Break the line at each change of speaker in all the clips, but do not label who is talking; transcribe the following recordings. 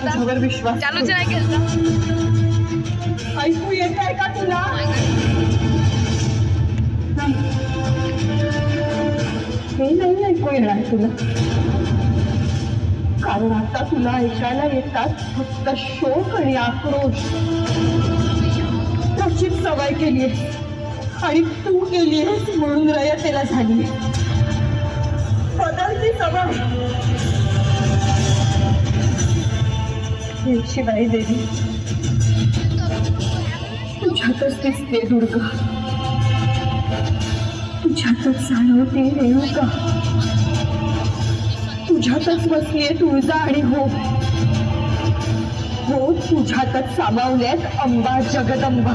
तुझ्यावर विश्वास ऐकू येत आहे का तुला? हे नाही ऐकू येणार तुला, कारण आता तुला ऐकायला येतात फक्त शोक आणि आक्रोश. त्याचीच सवय केली आणि तू केली आहेस म्हणून रयतेला झाली. बदलती सवय. शिवाई देवी, तुझ्यातच दिसते दुर्गा, तुझ्यातच जाणवते रेणुका, तुझ्यातच बसलीये तुळजा आणि हो हो तुझ्यातच सामावल्यात अंबा जगदंबा.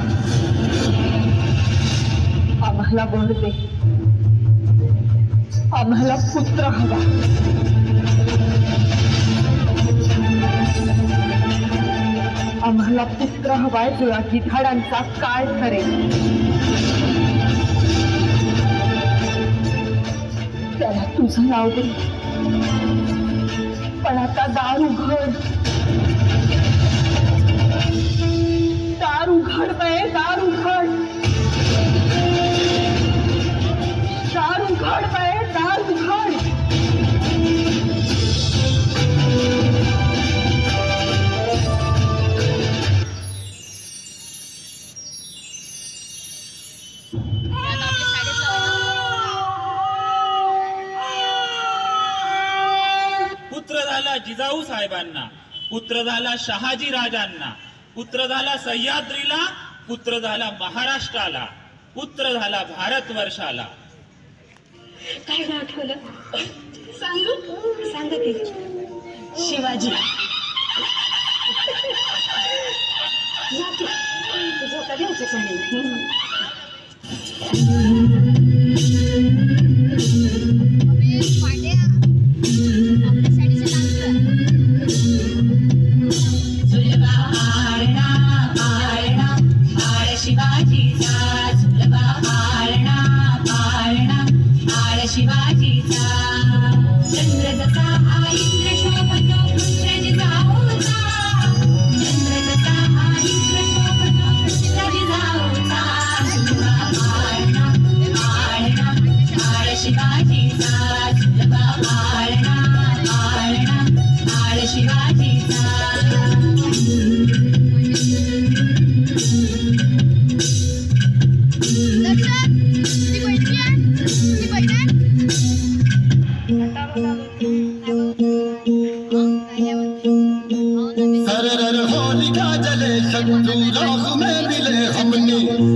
आम्हाला वर दे, आम्हाला पुत्र हवा. आम्हाला पुत्र हवाय जो या गिधाडांचा काय करेल. त्याला तुझं नाव दे, पण आता दार उघड, दार उघड बाय, दार उघड, दार उघड बाय, दार उघड.
पुत्र झाला जिजाऊ साहेबांना, पुत्र झाला शहाजी राजांना, पुत्र झाला सह्याद्रीला, पुत्र झाला महाराष्ट्राला, पुत्र झाला भारतवर्षाला.
काय आठवलं सांगू? सांगते. शिवाजी. झोका द्यायचं सांगितलं.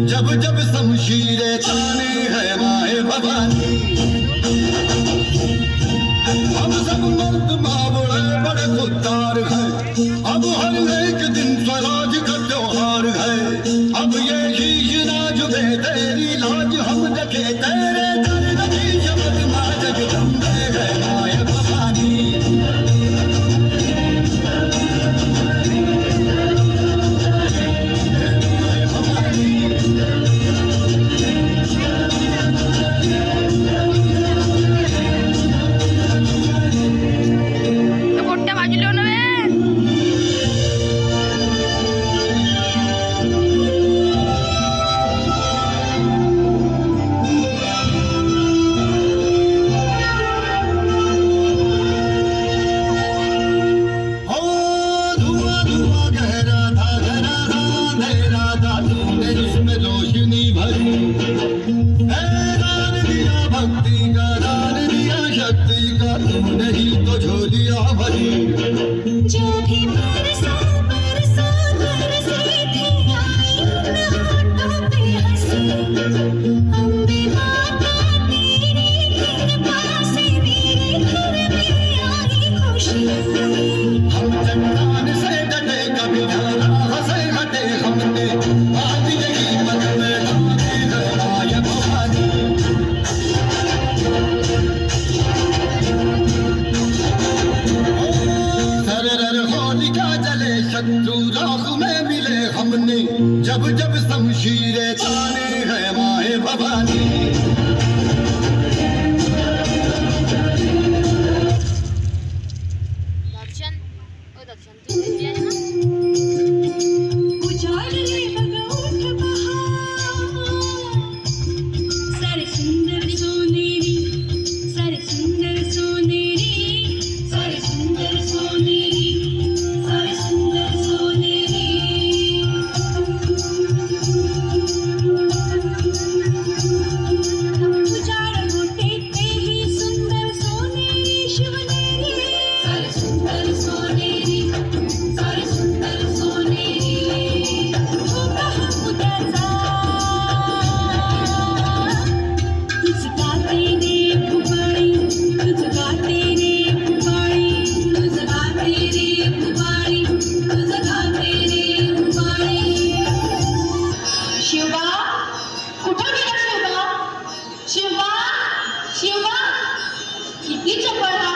जब जब शमशीरें ताने है माए भवानी, अब सब मर्द मावड़े बड़े खुददार हैं, अब हर एक दिन स्वराज का त्योहार है. अब ये शीश ना झुके तेरी लाज हम रखे, तेरे दर्द की शब्द माँ जगदम्बे है माए भवानी. होलिका
सोनेरी सारे सुंदर सोनेरी सारे सुंदर सोनेरी उजाड़ होते तेही सुंदर सोनेरी शिवनेरी सारे सुंदर सोनेरी सारे सुंदर सोनेरी होता हा उद्याचा तुझ गाते रे भुपाळी तुझ गाते रे भुपाळी तुझ गाते रे भुपाळी तुझ गाते रे भुपाळी शिवा कुठं गेला शिवा शिवा शिवा किती चपळ हा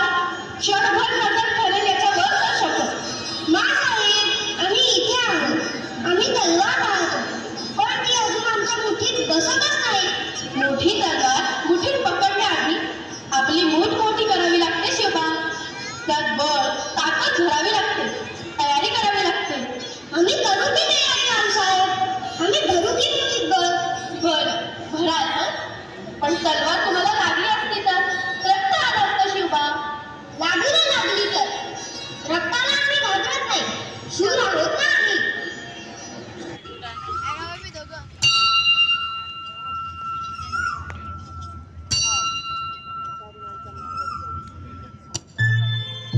क्षणभर नजर ठरेल याच्यावर न शकत
मासाहेब आम्ही इथे आहोत आम्ही तलवार पाहतो पण ती अजून आमच्या मुठीत बसतच नाही
मोठी तलवार मुठीत पकडण्याआधी आपली मूठ मोठी करावी लागते शिवा त्यात बळ ताकद धरावी लागते तयारी करावी लागते
आम्ही करू की नाही आम्ही मासाहेब आम्ही धरू की मुठीत बळ
बरं भराल हं? पण तलवार तुम्हाला लागली असती तर रक्त आलं असतं शिवा
लागली ना लागली तर रक्ताला आम्ही घाबरत नाही शूर आहोत ना आम्ही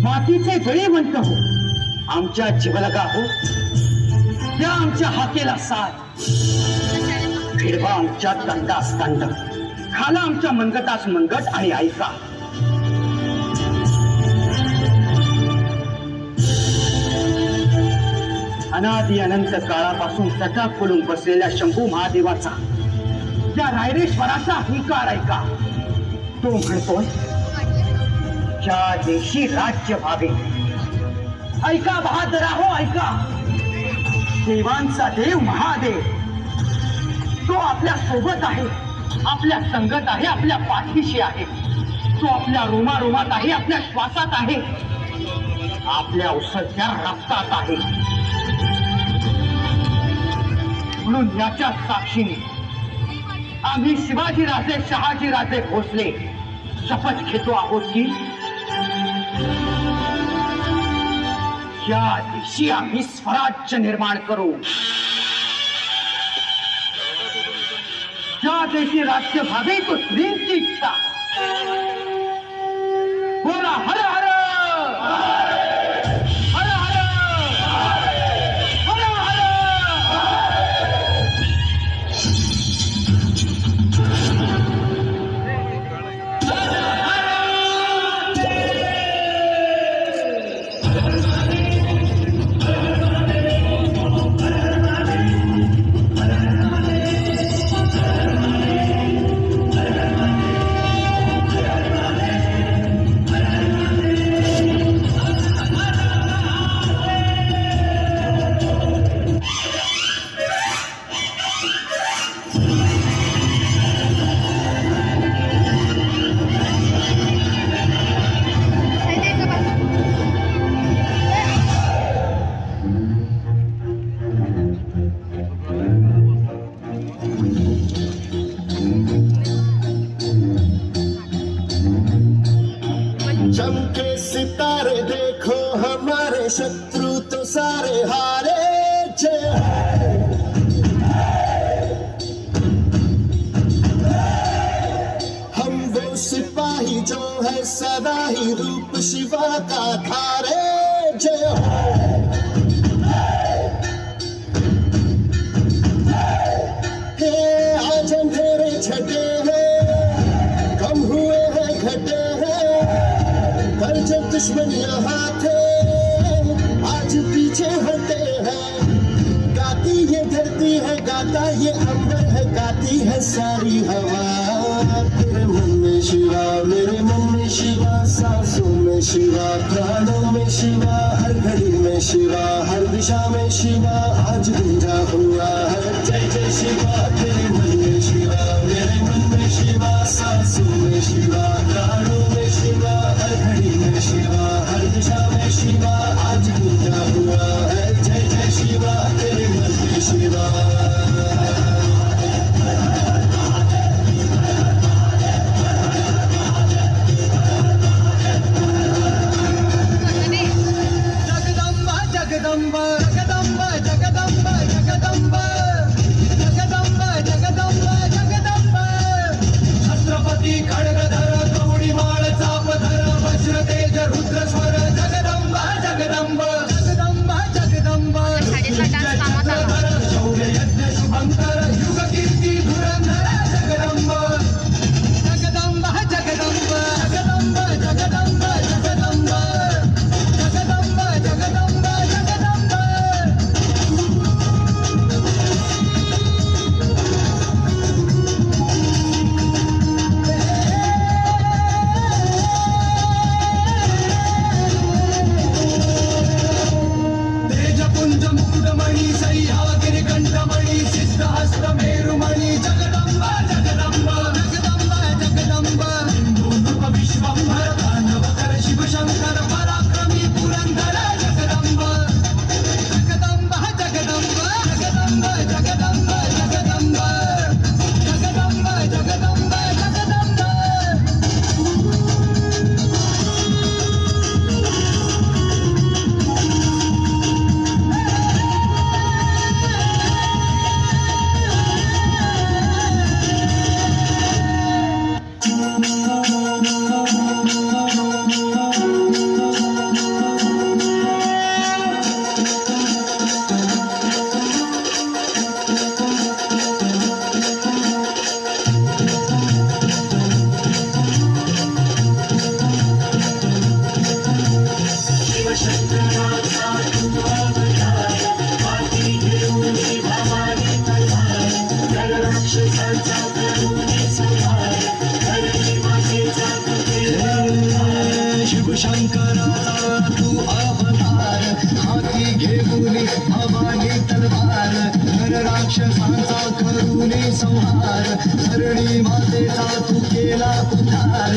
मातीचे गळे म्हणत हो आमच्या जीवलगा हो त्या आमच्या हाकेला साथ भिडवा आमच्या दंडास दंड खाला आमच्या मनगटास मनगट आणि ऐका अनादि अनंत काळापासून सटा खोलून बसलेल्या शंभू महादेवाचा त्या रायरेश्वराचा हुंकार ऐका तो म्हणतोय ज्या देशी राज्य व्हावे ऐका बहादरा हो ऐका देवांचा देव महादेव तो आपल्या सोबत आहे आपल्या संगत आहे आपल्या पाठीशी आहे तो आपल्या रोमारोमात आहे आपल्या श्वासात आहे आपल्या उसळत्या रक्तात आहे म्हणून याच्या साक्षीने आम्ही शिवाजी राजे शहाजी राजे भोसले शपथ घेतो आहोत की या दिवशी आम्ही स्वराज्य निर्माण करू ज्या देशी राज्य व्हावे तो स्त्रींची इच्छा बोला हर हर हर हर हर हर
चमके सितारे देखो हमारे शत्रु तो सारे हारे जय हम वो सिपाही जो है सदा ही रूप शिवा का धारे जय हे आज अंधेरे छटे हैं कम हुए हैं घटे कर जब दुश्मन यहाँ थे आज पीछे हटे हैं गाती ये धरती है गाता ये अंबर है गाती है सारी हवा तेरे मन में शिवा मेरे मन में शिवा सांसों में शिवा प्राणों में शिवा हर घड़ी में शिवा हर दिशा में शिवा आज गूंजा हुआ है जय जय शिवा तेरे मन में शिवा मेरे मन में शिवा सांसों में शिवा प्राणों में शिवा हर घड़ी में शिवा हर दिशा में शिवा आज गूंजा हुआ है जय जय शिवा तेरे मन में शिवा शिवशंकराचा तू अवतार, हाती घेऊन भवानी तलवार, नर राक्षसांचा करुणी संहार, धरणी मातेचा तू केला उद्धार.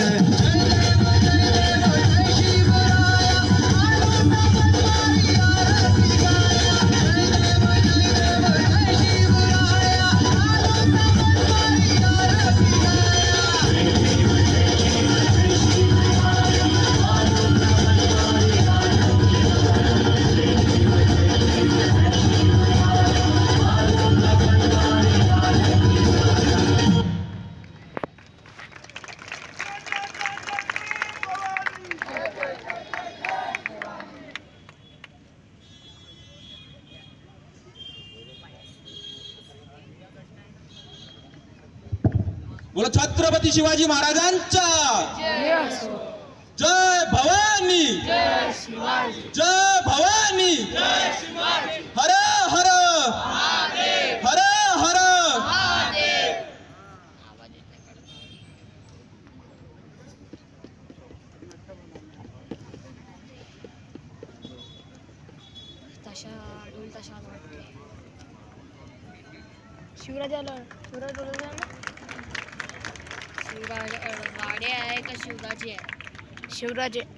बोला छत्रपती शिवाजी महाराजांच्या जय भवानी, जय भवानी, हर हर हर हर.
शिवराज आला. शिवराज गाडी आहे का शिवराजी आहे? शिवराज आहे.